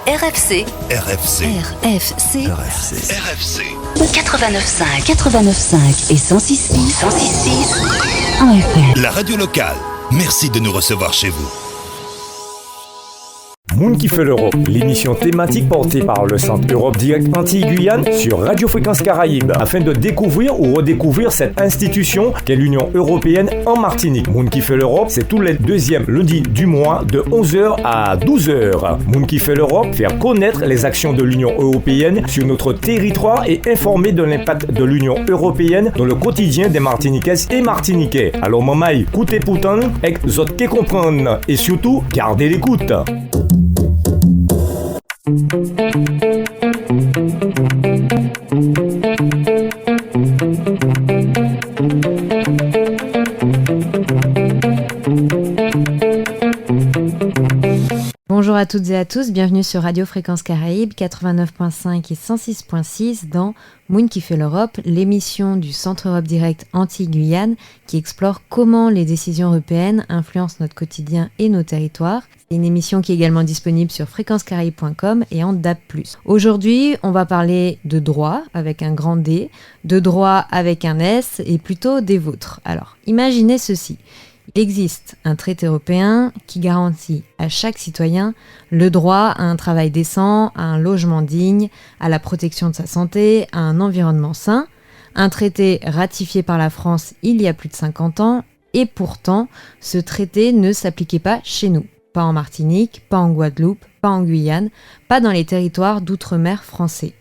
RFC. RFC. RFC. RFC. RFC. 89.5 et 106.6 en FM. La radio locale. Merci de nous recevoir chez vous. Moun qui fait l'Europe, l'émission thématique portée par le Centre Europe Direct Antilles-Guyane sur Radio Fréquence Caraïbes, afin de découvrir ou redécouvrir cette institution qu'est l'Union Européenne en Martinique. Moun qui fait l'Europe, c'est tous les deuxièmes lundis du mois de 11h à 12h. Moun qui fait l'Europe, faire connaître les actions de l'Union Européenne sur notre territoire et informer de l'impact de l'Union Européenne dans le quotidien des Martiniquaises et Martiniquais. Alors maman, écoutez pourtant, exote comprendre et surtout, gardez l'écoute. Bonjour à toutes et à tous, bienvenue sur Radio Fréquence Caraïbes 89.5 et 106.6 dans Moun qui fait l'Europe, l'émission du Centre Europe Direct Antilles-Guyane qui explore comment les décisions européennes influencent notre quotidien et nos territoires. C'est une émission qui est également disponible sur fréquencecaraïbes.com et en DAB+. Aujourd'hui, on va parler de droit avec un grand D, de droit avec un S et plutôt des vôtres. Alors, imaginez ceci. Il existe un traité européen qui garantit à chaque citoyen le droit à un travail décent, à un logement digne, à la protection de sa santé, à un environnement sain. Un traité ratifié par la France il y a plus de 50 ans et pourtant, ce traité ne s'appliquait pas chez nous. Pas en Martinique, pas en Guadeloupe, pas en Guyane, pas dans les territoires d'outre-mer français.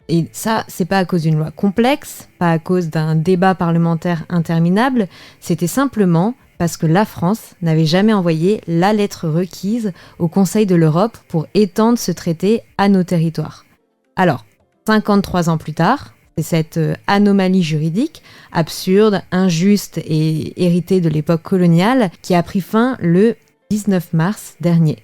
Et ça, c'est pas à cause d'une loi complexe, pas à cause d'un débat parlementaire interminable, c'était simplement parce que la France n'avait jamais envoyé la lettre requise au Conseil de l'Europe pour étendre ce traité à nos territoires. Alors, 53 ans plus tard, c'est cette anomalie juridique, absurde, injuste et héritée de l'époque coloniale, qui a pris fin le 19 mars dernier.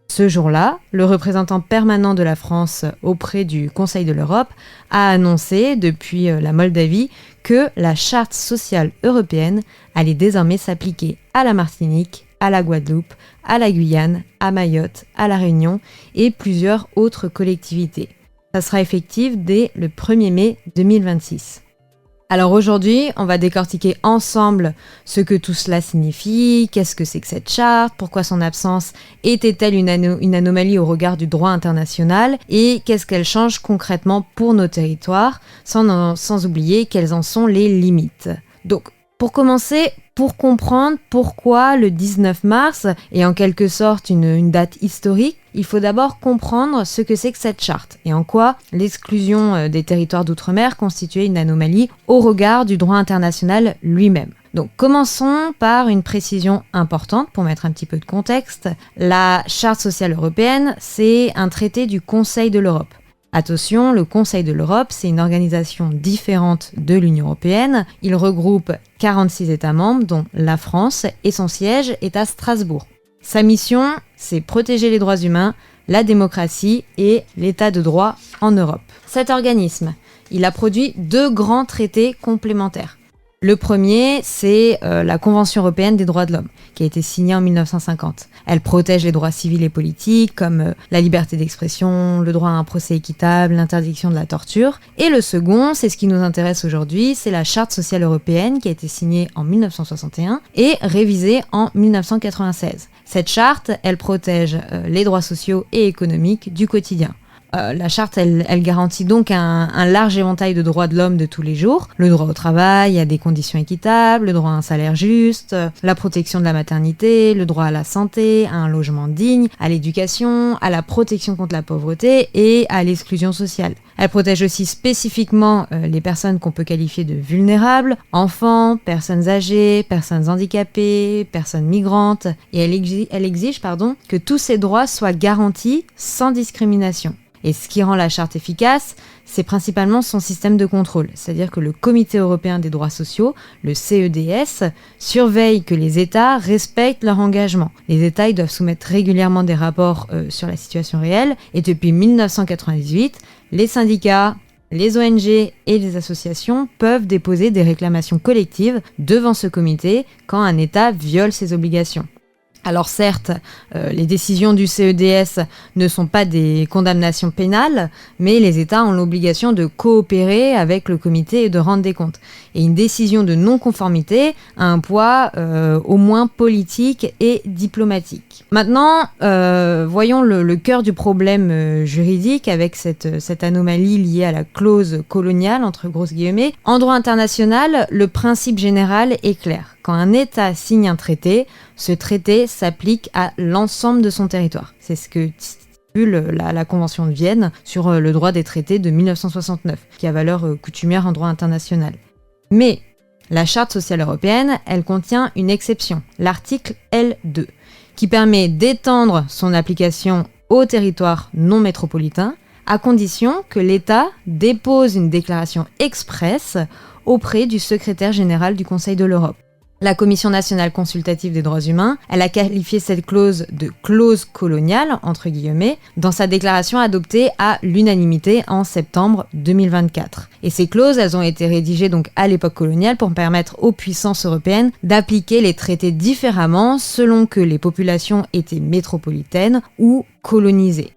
Ce jour-là, le représentant permanent de la France auprès du Conseil de l'Europe a annoncé depuis la Moldavie que la Charte sociale européenne allait désormais s'appliquer à la Martinique, à la Guadeloupe, à la Guyane, à Mayotte, à la Réunion et plusieurs autres collectivités. Ça sera effectif dès le 1er mai 2026. Alors aujourd'hui, on va décortiquer ensemble ce que tout cela signifie, qu'est-ce que c'est que cette charte, pourquoi son absence était-elle une anomalie au regard du droit international et qu'est-ce qu'elle change concrètement pour nos territoires, sans oublier quelles en sont les limites. Donc, pour commencer, pour comprendre pourquoi le 19 mars est en quelque sorte une date historique, il faut d'abord comprendre ce que c'est que cette charte et en quoi l'exclusion des territoires d'outre-mer constituait une anomalie au regard du droit international lui-même. Donc commençons par une précision importante pour mettre un petit peu de contexte. La Charte sociale européenne, c'est un traité du Conseil de l'Europe. Attention, le Conseil de l'Europe, c'est une organisation différente de l'Union européenne. Il regroupe 46 États membres, dont la France, et son siège est à Strasbourg. Sa mission, c'est protéger les droits humains, la démocratie et l'état de droit en Europe. Cet organisme, il a produit 2 grands traités complémentaires. Le premier, c'est la Convention européenne des droits de l'homme, qui a été signée en 1950. Elle protège les droits civils et politiques, comme la liberté d'expression, le droit à un procès équitable, l'interdiction de la torture. Et le second, c'est ce qui nous intéresse aujourd'hui, c'est la Charte sociale européenne, qui a été signée en 1961 et révisée en 1996. Cette charte, elle protège les droits sociaux et économiques du quotidien. La charte, elle garantit donc un large éventail de droits de l'homme de tous les jours. Le droit au travail, à des conditions équitables, le droit à un salaire juste, la protection de la maternité, le droit à la santé, à un logement digne, à l'éducation, à la protection contre la pauvreté et à l'exclusion sociale. Elle protège aussi spécifiquement les personnes qu'on peut qualifier de vulnérables, enfants, personnes âgées, personnes handicapées, personnes migrantes, et elle exige que tous ces droits soient garantis sans discrimination. Et ce qui rend la charte efficace, c'est principalement son système de contrôle. C'est-à-dire que le Comité européen des droits sociaux, le CEDS, surveille que les États respectent leur engagement. Les États doivent soumettre régulièrement des rapports sur la situation réelle. Et depuis 1998, les syndicats, les ONG et les associations peuvent déposer des réclamations collectives devant ce comité quand un État viole ses obligations. Alors certes, les décisions du CEDS ne sont pas des condamnations pénales, mais les États ont l'obligation de coopérer avec le comité et de rendre des comptes. Et une décision de non-conformité a un poids au moins politique et diplomatique. Maintenant, voyons le cœur du problème juridique avec cette anomalie liée à la clause coloniale, entre grosses guillemets. En droit international, le principe général est clair. Quand un État signe un traité, ce traité s'applique à l'ensemble de son territoire. C'est ce que stipule la Convention de Vienne sur le droit des traités de 1969, qui a valeur coutumière en droit international. Mais la Charte sociale européenne, elle contient une exception, l'article L2, qui permet d'étendre son application au territoire non métropolitain, à condition que l'État dépose une déclaration expresse auprès du secrétaire général du Conseil de l'Europe. La Commission nationale consultative des droits humains, elle a qualifié cette clause de clause coloniale, entre guillemets, dans sa déclaration adoptée à l'unanimité en septembre 2024. Et ces clauses, elles ont été rédigées donc à l'époque coloniale pour permettre aux puissances européennes d'appliquer les traités différemment selon que les populations étaient métropolitaines ou colonisées.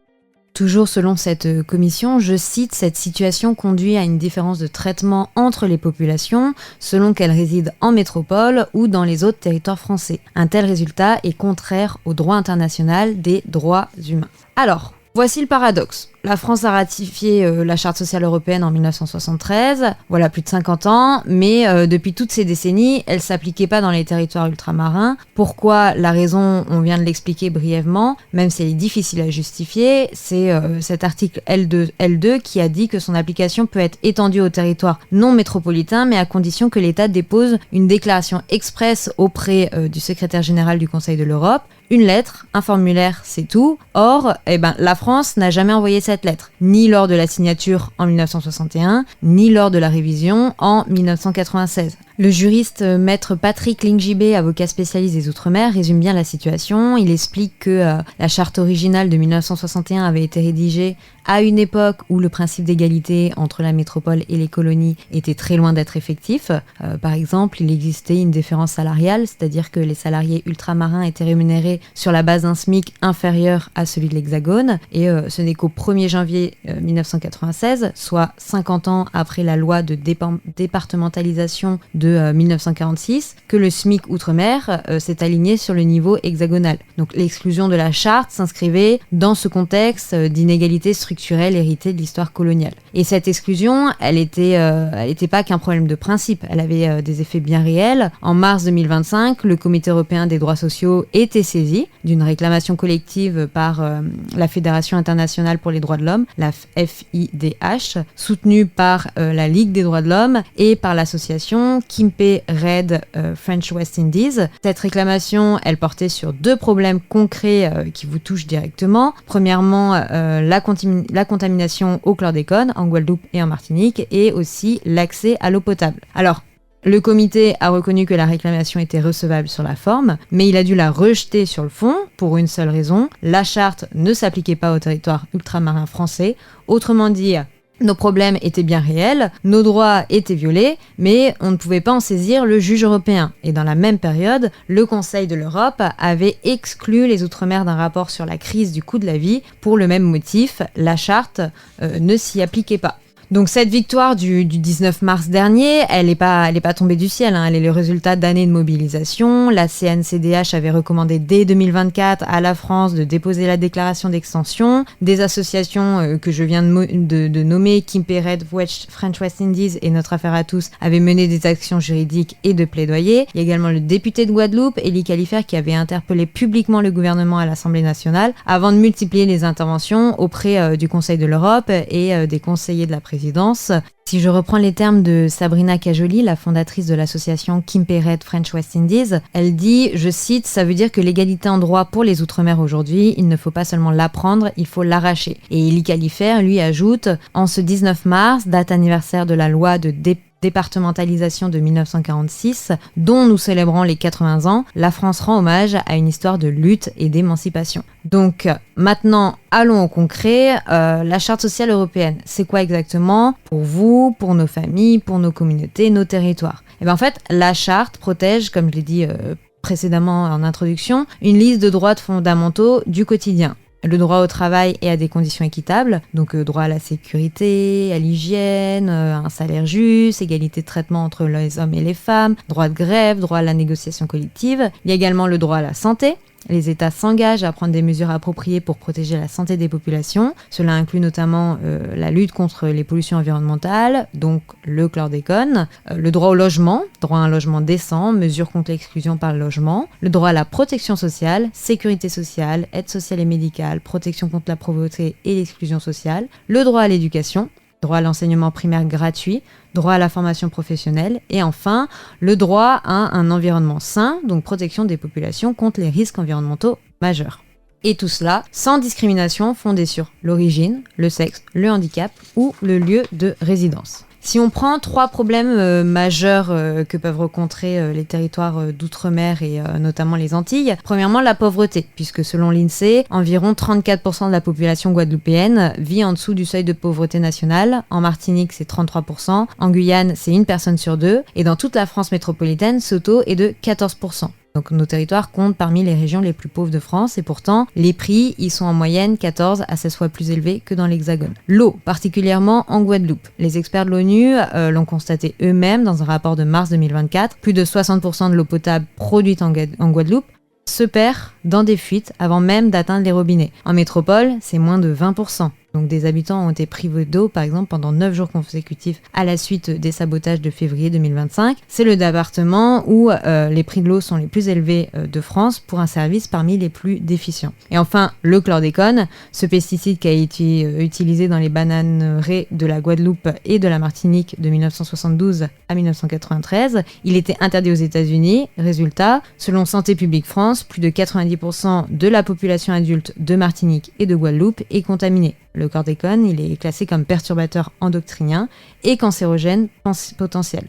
Toujours selon cette commission, je cite, cette situation conduit à une différence de traitement entre les populations selon qu'elles résident en métropole ou dans les autres territoires français. Un tel résultat est contraire au droit international des droits humains. Alors, voici le paradoxe. La France a ratifié la Charte sociale européenne en 1973, voilà plus de 50 ans, mais depuis toutes ces décennies, elle ne s'appliquait pas dans les territoires ultramarins. Pourquoi ? La raison, on vient de l'expliquer brièvement, même si elle est difficile à justifier, c'est cet article L2 qui a dit que son application peut être étendue aux territoires non métropolitains, mais à condition que l'État dépose une déclaration expresse auprès du secrétaire général du Conseil de l'Europe, une lettre, un formulaire, c'est tout. Or, la France n'a jamais envoyé cette lettre, ni lors de la signature en 1961, ni lors de la révision en 1996. Le juriste maître Patrick Lingibé, avocat spécialiste des Outre-mer, résume bien la situation. Il explique que la charte originale de 1961 avait été rédigée à une époque où le principe d'égalité entre la métropole et les colonies était très loin d'être effectif. Par exemple, il existait une différence salariale, c'est-à-dire que les salariés ultramarins étaient rémunérés sur la base d'un SMIC inférieur à celui de l'Hexagone. Et ce n'est qu'au 1er janvier 1996, soit 50 ans après la loi de départementalisation de 1946, que le SMIC Outre-mer s'est aligné sur le niveau hexagonal. Donc l'exclusion de la charte s'inscrivait dans ce contexte d'inégalité structurelle héritée de l'histoire coloniale. Et cette exclusion, elle était pas qu'un problème de principe, elle avait des effets bien réels. En mars 2025, le Comité européen des droits sociaux était saisi d'une réclamation collective par la Fédération internationale pour les droits de l'homme, la FIDH, soutenue par la Ligue des droits de l'homme et par l'association Kimpe Red French West Indies. Cette réclamation, elle portait sur deux problèmes concrets qui vous touchent directement. Premièrement, la contamination au chlordécone en Guadeloupe et en Martinique, et aussi l'accès à l'eau potable. Alors, le comité a reconnu que la réclamation était recevable sur la forme, mais il a dû la rejeter sur le fond pour une seule raison: la charte ne s'appliquait pas au territoire ultramarin français. Autrement dit, nos problèmes étaient bien réels, nos droits étaient violés, mais on ne pouvait pas en saisir le juge européen. Et dans la même période, le Conseil de l'Europe avait exclu les Outre-mer d'un rapport sur la crise du coût de la vie pour le même motif: la charte ne s'y appliquait pas. Donc cette victoire du 19 mars dernier, elle est pas tombée du ciel, hein. Elle est le résultat d'années de mobilisation. La CNCDH avait recommandé dès 2024 à la France de déposer la déclaration d'extension. Des associations que je viens de nommer, Kimpe Red French West Indies et Notre Affaire à tous, avaient mené des actions juridiques et de plaidoyer. Il y a également le député de Guadeloupe, Élie Califert, qui avait interpellé publiquement le gouvernement à l'Assemblée nationale avant de multiplier les interventions auprès du Conseil de l'Europe et des conseillers de la présidence. Si je reprends les termes de Sabrina Cajoli, la fondatrice de l'association Kimpe Red French West Indies, elle dit, je cite, « Ça veut dire que l'égalité en droit pour les Outre-mer aujourd'hui, il ne faut pas seulement l'apprendre, il faut l'arracher. » Et Élie Califert, lui, ajoute, « En ce 19 mars, date anniversaire de la loi de départementalisation de 1946, dont nous célébrons les 80 ans, la France rend hommage à une histoire de lutte et d'émancipation. » Donc maintenant, allons au concret. La Charte sociale européenne, c'est quoi exactement pour vous, pour nos familles, pour nos communautés, nos territoires ? Et bien en fait, la Charte protège, comme je l'ai dit précédemment en introduction, une liste de droits fondamentaux du quotidien. Le droit au travail et à des conditions équitables, donc droit à la sécurité, à l'hygiène, un salaire juste, égalité de traitement entre les hommes et les femmes, droit de grève, droit à la négociation collective. Il y a également le droit à la santé. Les États s'engagent à prendre des mesures appropriées pour protéger la santé des populations. Cela inclut notamment la lutte contre les pollutions environnementales, donc le chlordécone, le droit au logement, droit à un logement décent, mesures contre l'exclusion par le logement, le droit à la protection sociale, sécurité sociale, aide sociale et médicale, protection contre la pauvreté et l'exclusion sociale, le droit à l'éducation, droit à l'enseignement primaire gratuit, droit à la formation professionnelle et enfin le droit à un environnement sain, donc protection des populations contre les risques environnementaux majeurs. Et tout cela sans discrimination fondée sur l'origine, le sexe, le handicap ou le lieu de résidence. Si on prend 3 problèmes majeurs que peuvent rencontrer les territoires d'outre-mer et notamment les Antilles, premièrement la pauvreté, puisque selon l'INSEE, environ 34% de la population guadeloupéenne vit en dessous du seuil de pauvreté nationale. En Martinique, c'est 33%, en Guyane, c'est 1 personne sur 2, et dans toute la France métropolitaine, ce taux est de 14%. Donc nos territoires comptent parmi les régions les plus pauvres de France et pourtant, les prix y sont en moyenne 14 à 16 fois plus élevés que dans l'Hexagone. L'eau, particulièrement en Guadeloupe. Les experts de l'ONU l'ont constaté eux-mêmes dans un rapport de mars 2024. Plus de 60% de l'eau potable produite en Guadeloupe se perd dans des fuites avant même d'atteindre les robinets. En métropole, c'est moins de 20%. Donc des habitants ont été privés d'eau, par exemple, pendant 9 jours consécutifs à la suite des sabotages de février 2025. C'est le département où les prix de l'eau sont les plus élevés de France pour un service parmi les plus déficients. Et enfin, le chlordécone, ce pesticide qui a été utilisé dans les bananeraies de la Guadeloupe et de la Martinique de 1972 à 1993. Il était interdit aux États-Unis. Résultat, selon Santé publique France, plus de 90% de la population adulte de Martinique et de Guadeloupe est contaminée. Le chlordécone, il est classé comme perturbateur endocrinien et cancérogène potentiel.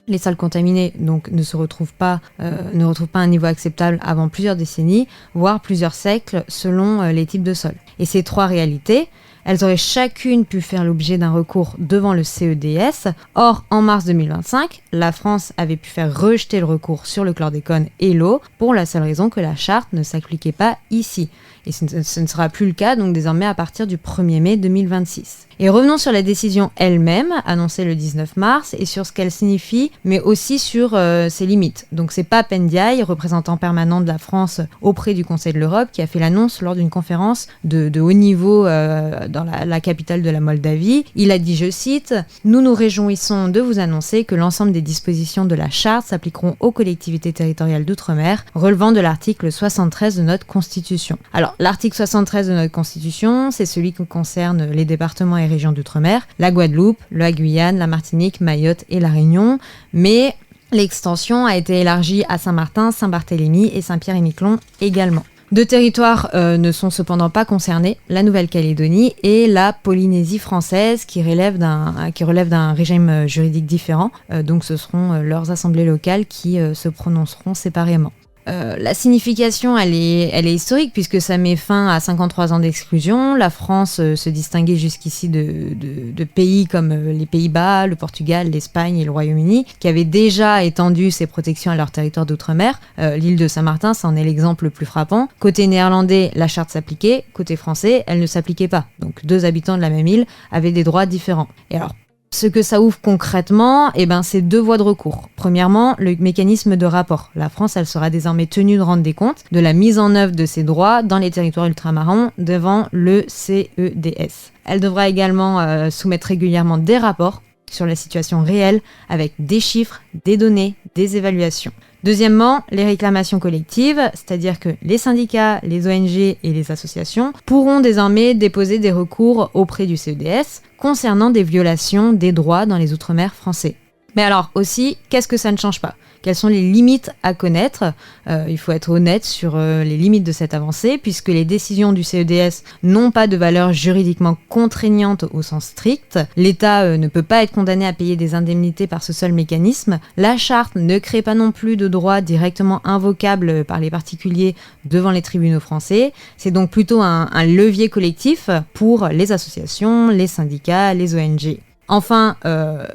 Les sols contaminés donc ne retrouvent pas un niveau acceptable avant plusieurs décennies, voire plusieurs siècles selon les types de sols. Et ces 3 réalités, elles auraient chacune pu faire l'objet d'un recours devant le CEDS. Or, en mars 2025, la France avait pu faire rejeter le recours sur le chlordécone et l'eau pour la seule raison que la charte ne s'appliquait pas ici. Et ce ne sera plus le cas donc désormais à partir du 1er mai 2026. Et revenons sur la décision elle-même, annoncée le 19 mars, et sur ce qu'elle signifie, mais aussi sur ses limites. Donc c'est Pape Ndiaye, représentant permanent de la France auprès du Conseil de l'Europe, qui a fait l'annonce lors d'une conférence de haut niveau dans la capitale de la Moldavie. Il a dit, je cite, « Nous nous réjouissons de vous annoncer que l'ensemble des dispositions de la charte s'appliqueront aux collectivités territoriales d'outre-mer, relevant de l'article 73 de notre Constitution. » Alors, l'article 73 de notre Constitution, c'est celui qui concerne les départements et régions d'outre-mer, la Guadeloupe, la Guyane, la Martinique, Mayotte et la Réunion, mais l'extension a été élargie à Saint-Martin, Saint-Barthélemy et Saint-Pierre-et-Miquelon également. 2 territoires ne sont cependant pas concernés, la Nouvelle-Calédonie et la Polynésie française qui relèvent d'un régime juridique différent, donc ce seront leurs assemblées locales qui se prononceront séparément. La signification, elle est historique puisque ça met fin à 53 ans d'exclusion. La France se distinguait jusqu'ici de pays comme les Pays-Bas, le Portugal, l'Espagne et le Royaume-Uni qui avaient déjà étendu ces protections à leur territoire d'outre-mer. L'île de Saint-Martin, c'en est l'exemple le plus frappant. Côté néerlandais, la charte s'appliquait. Côté français, elle ne s'appliquait pas. Donc 2 habitants de la même île avaient des droits différents. Et alors, ce que ça ouvre concrètement, c'est 2 voies de recours. Premièrement, le mécanisme de rapport. La France, elle sera désormais tenue de rendre des comptes de la mise en œuvre de ses droits dans les territoires ultramarins devant le CEDS. Elle devra également soumettre régulièrement des rapports sur la situation réelle avec des chiffres, des données, des évaluations. Deuxièmement, les réclamations collectives, c'est-à-dire que les syndicats, les ONG et les associations pourront désormais déposer des recours auprès du CEDS concernant des violations des droits dans les outre-mer français. Mais alors aussi, qu'est-ce que ça ne change pas ? Quelles sont les limites à connaître ? Il faut être honnête sur les limites de cette avancée, puisque les décisions du CEDS n'ont pas de valeur juridiquement contraignante au sens strict. L'État ne peut pas être condamné à payer des indemnités par ce seul mécanisme. La charte ne crée pas non plus de droits directement invocables par les particuliers devant les tribunaux français. C'est donc plutôt un levier collectif pour les associations, les syndicats, les ONG. Enfin,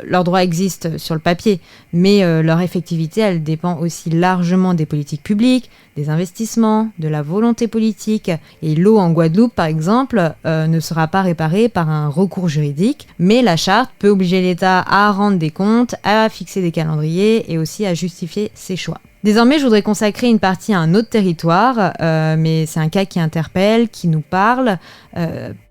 leurs droits existent sur le papier, mais leur effectivité, elle dépend aussi largement des politiques publiques, des investissements, de la volonté politique. Et l'eau en Guadeloupe, par exemple, ne sera pas réparée par un recours juridique, mais la charte peut obliger l'État à rendre des comptes, à fixer des calendriers et aussi à justifier ses choix. Désormais, je voudrais consacrer une partie à un autre territoire, mais c'est un cas qui interpelle, qui nous parle.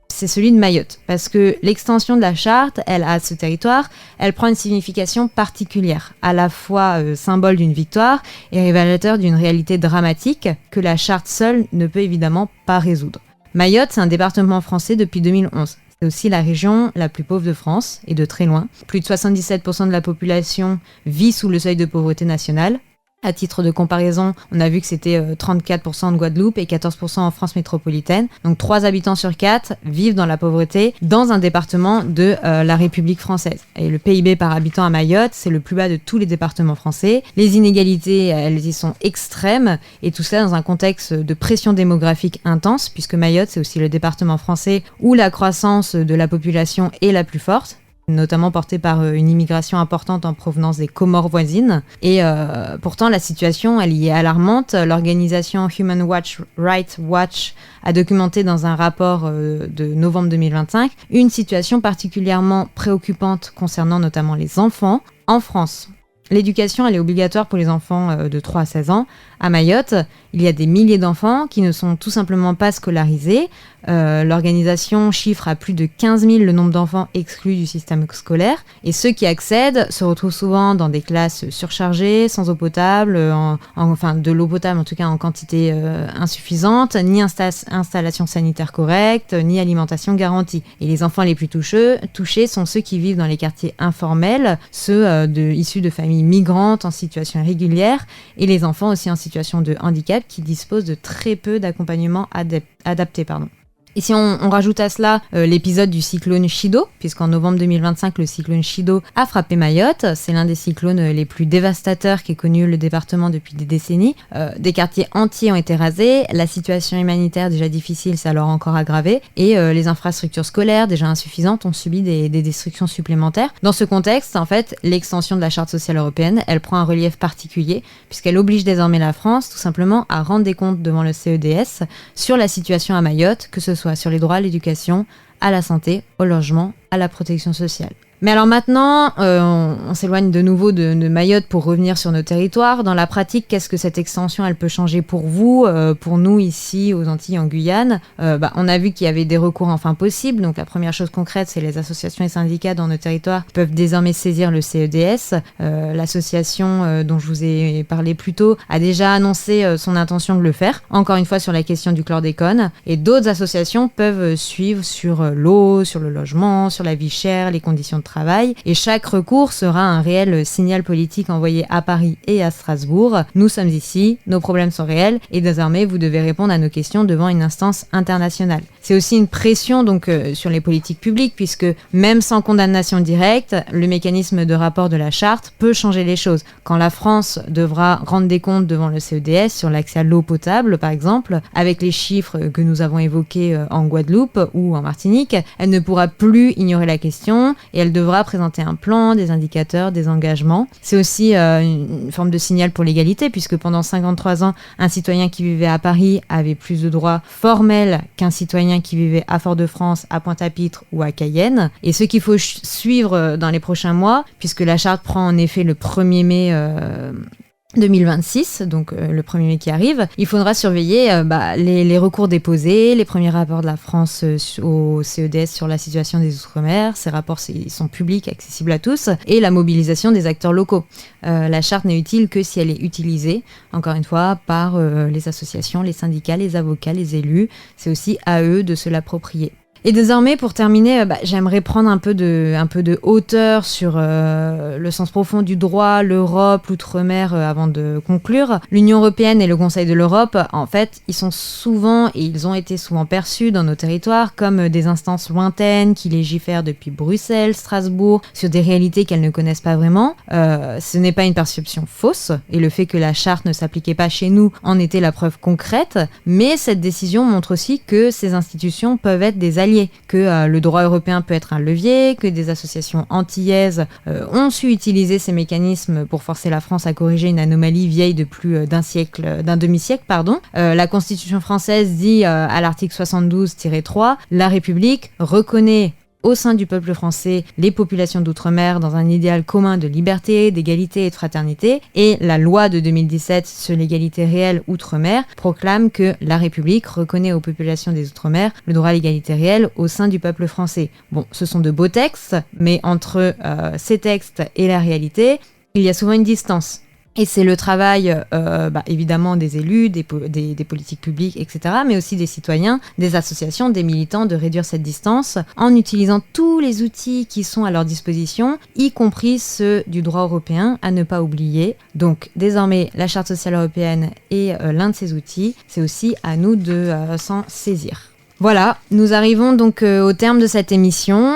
C'est celui de Mayotte, parce que l'extension de la charte, à ce territoire, elle prend une signification particulière, à la fois symbole d'une victoire et révélateur d'une réalité dramatique que la charte seule ne peut évidemment pas résoudre. Mayotte, c'est un département français depuis 2011. C'est aussi la région la plus pauvre de France, et de très loin. Plus de 77% de la population vit sous le seuil de pauvreté nationale. À titre de comparaison, on a vu que c'était 34% de Guadeloupe et 14% en France métropolitaine. Donc 3 habitants sur 4 vivent dans la pauvreté dans un département de la République française. Et le PIB par habitant à Mayotte, c'est le plus bas de tous les départements français. Les inégalités, elles y sont extrêmes, et tout cela dans un contexte de pression démographique intense, puisque Mayotte, c'est aussi le département français où la croissance de la population est la plus forte, notamment portée par une immigration importante en provenance des Comores voisines. Et pourtant, la situation, elle y est alarmante. L'organisation Human Rights Watch a documenté dans un rapport de novembre 2025 une situation particulièrement préoccupante concernant notamment les enfants en France. L'éducation, elle est obligatoire pour les enfants de 3 à 16 ans. À Mayotte, il y a des milliers d'enfants qui ne sont tout simplement pas scolarisés. L'organisation chiffre à plus de 15 000 le nombre d'enfants exclus du système scolaire. Et ceux qui accèdent se retrouvent souvent dans des classes surchargées, sans eau potable, enfin de l'eau potable en tout cas en quantité insuffisante, ni installation sanitaire correcte, ni alimentation garantie. Et les enfants les plus touchés sont ceux qui vivent dans les quartiers informels, ceux issus de familles migrantes en situation irrégulière, et les enfants aussi en situation de handicap qui disposent de très peu d'accompagnement adapté. Et si on rajoute à cela l'épisode du cyclone Chido, puisqu'en novembre 2025, le cyclone Chido a frappé Mayotte, c'est l'un des cyclones les plus dévastateurs qu'ait connu le département depuis des décennies. Des quartiers entiers ont été rasés, la situation humanitaire déjà difficile s'est alors encore aggravée, et les infrastructures scolaires déjà insuffisantes ont subi des destructions supplémentaires. Dans ce contexte, en fait, l'extension de la Charte sociale européenne, elle prend un relief particulier, puisqu'elle oblige désormais la France tout simplement à rendre des comptes devant le CEDS sur la situation à Mayotte, que ce soit sur les droits à l'éducation, à la santé, au logement, à la protection sociale. Mais alors maintenant, on s'éloigne de nouveau de Mayotte pour revenir sur nos territoires. Dans la pratique, qu'est-ce que cette extension elle peut changer pour vous, pour nous ici aux Antilles, en Guyane? On a vu qu'il y avait des recours enfin possibles. Donc la première chose concrète, c'est les associations et syndicats dans nos territoires peuvent désormais saisir le CEDS. L'association dont je vous ai parlé plus tôt a déjà annoncé son intention de le faire. Encore une fois sur la question du chlordécone. Et d'autres associations peuvent suivre sur l'eau, sur le logement, sur la vie chère, les conditions de travail, et chaque recours sera un réel signal politique envoyé à Paris et à Strasbourg. Nous sommes ici, nos problèmes sont réels, et désormais vous devez répondre à nos questions devant une instance internationale. C'est aussi une pression donc sur les politiques publiques, puisque même sans condamnation directe, le mécanisme de rapport de la charte peut changer les choses. Quand la France devra rendre des comptes devant le CEDS sur l'accès à l'eau potable, par exemple, avec les chiffres que nous avons évoqués en Guadeloupe ou en Martinique, elle ne pourra plus ignorer la question, et elle devra présenter un plan, des indicateurs, des engagements. C'est aussi une forme de signal pour l'égalité, puisque pendant 53 ans, un citoyen qui vivait à Paris avait plus de droits formels qu'un citoyen qui vivait à Fort-de-France, à Pointe-à-Pitre ou à Cayenne. Et ce qu'il faut suivre dans les prochains mois, puisque la charte prend en effet le 1er mai 2026, donc le 1er mai qui arrive, il faudra surveiller les recours déposés, les premiers rapports de la France au CEDS sur la situation des Outre-mer. Ces rapports ils sont publics, accessibles à tous, et la mobilisation des acteurs locaux. La charte n'est utile que si elle est utilisée, encore une fois, par les associations, les syndicats, les avocats, les élus. C'est aussi à eux de se l'approprier. Et désormais, pour terminer, j'aimerais prendre un peu de hauteur sur le sens profond du droit, l'Europe, l'outre-mer, avant de conclure. L'Union européenne et le Conseil de l'Europe, en fait, ils sont souvent, et ils ont été souvent perçus dans nos territoires comme des instances lointaines qui légifèrent depuis Bruxelles, Strasbourg, sur des réalités qu'elles ne connaissent pas vraiment. Ce n'est pas une perception fausse, et le fait que la charte ne s'appliquait pas chez nous en était la preuve concrète, mais cette décision montre aussi que ces institutions peuvent être des alliés alliés, que le droit européen peut être un levier, que des associations antillaises ont su utiliser ces mécanismes pour forcer la France à corriger une anomalie vieille de plus d'un demi-siècle. La Constitution française dit à l'article 72-3, la République reconnaît au sein du peuple français les populations d'outre-mer dans un idéal commun de liberté, d'égalité et de fraternité. Et la loi de 2017 sur l'égalité réelle outre-mer proclame que la République reconnaît aux populations des outre-mer le droit à l'égalité réelle au sein du peuple français. Bon, ce sont de beaux textes, mais entre ces textes et la réalité, il y a souvent une distance. Et c'est le travail, évidemment, des élus, des politiques publiques, etc., mais aussi des citoyens, des associations, des militants, de réduire cette distance en utilisant tous les outils qui sont à leur disposition, y compris ceux du droit européen, à ne pas oublier. Donc, désormais, la Charte sociale européenne est l'un de ces outils. C'est aussi à nous de s'en saisir. Voilà, nous arrivons donc au terme de cette émission.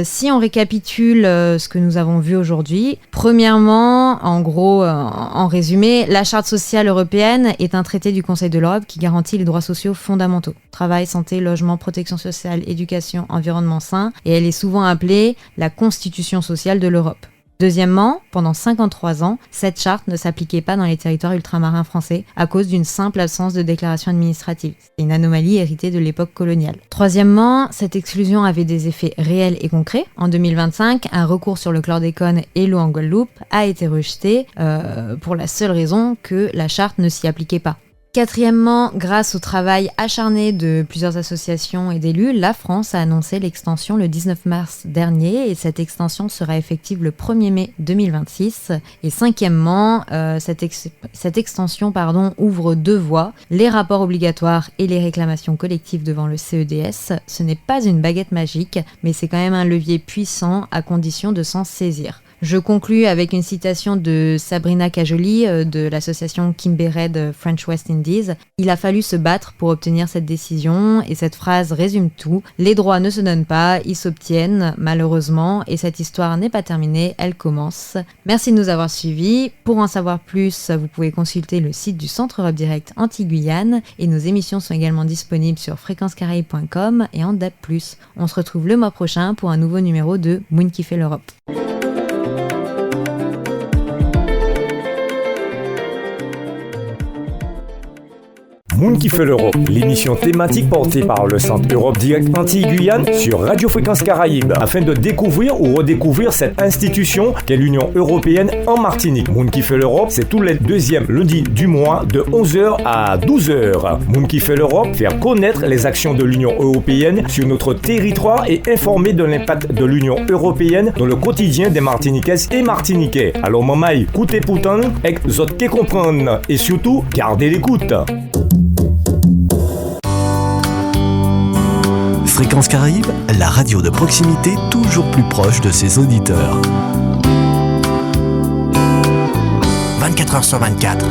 Si on récapitule ce que nous avons vu aujourd'hui, premièrement, en gros, en résumé, la Charte sociale européenne est un traité du Conseil de l'Europe qui garantit les droits sociaux fondamentaux. Travail, santé, logement, protection sociale, éducation, environnement sain, et elle est souvent appelée la Constitution sociale de l'Europe. Deuxièmement, pendant 53 ans, cette charte ne s'appliquait pas dans les territoires ultramarins français à cause d'une simple absence de déclaration administrative. C'est une anomalie héritée de l'époque coloniale. Troisièmement, cette exclusion avait des effets réels et concrets. En 2025, un recours sur le chlordécone et l'eau en Guadeloupe a été rejeté pour la seule raison que la charte ne s'y appliquait pas. Quatrièmement, grâce au travail acharné de plusieurs associations et d'élus, la France a annoncé l'extension le 19 mars dernier et cette extension sera effective le 1er mai 2026. Et cinquièmement, cette extension ouvre deux voies, les rapports obligatoires et les réclamations collectives devant le CEDS. Ce n'est pas une baguette magique, mais c'est quand même un levier puissant à condition de s'en saisir. Je conclus avec une citation de Sabrina Cajoli de l'association Kimbe Red French West Indies. Il a fallu se battre pour obtenir cette décision et cette phrase résume tout. Les droits ne se donnent pas, ils s'obtiennent malheureusement et cette histoire n'est pas terminée, elle commence. Merci de nous avoir suivis. Pour en savoir plus, vous pouvez consulter le site du Centre Europe Direct Antilles-Guyane et nos émissions sont également disponibles sur fréquencecaraïbe.com et en DAB+. On se retrouve le mois prochain pour un nouveau numéro de Moon qui fait l'Europe. Moon qui fait l'Europe, l'émission thématique portée par le Centre Europe Direct Antilles-Guyane sur Radio Fréquence Caraïbe, afin de découvrir ou redécouvrir cette institution qu'est l'Union Européenne en Martinique. Moon qui fait l'Europe, c'est tous les deuxièmes lundis du mois de 11h à 12h. Moon qui fait l'Europe, faire connaître les actions de l'Union Européenne sur notre territoire et informer de l'impact de l'Union Européenne dans le quotidien des Martiniquaises et Martiniquais. Alors maman, écoutez pourtant, exote comprendre et surtout, gardez l'écoute. Fréquence Caraïbe, la radio de proximité toujours plus proche de ses auditeurs. 24h sur 24.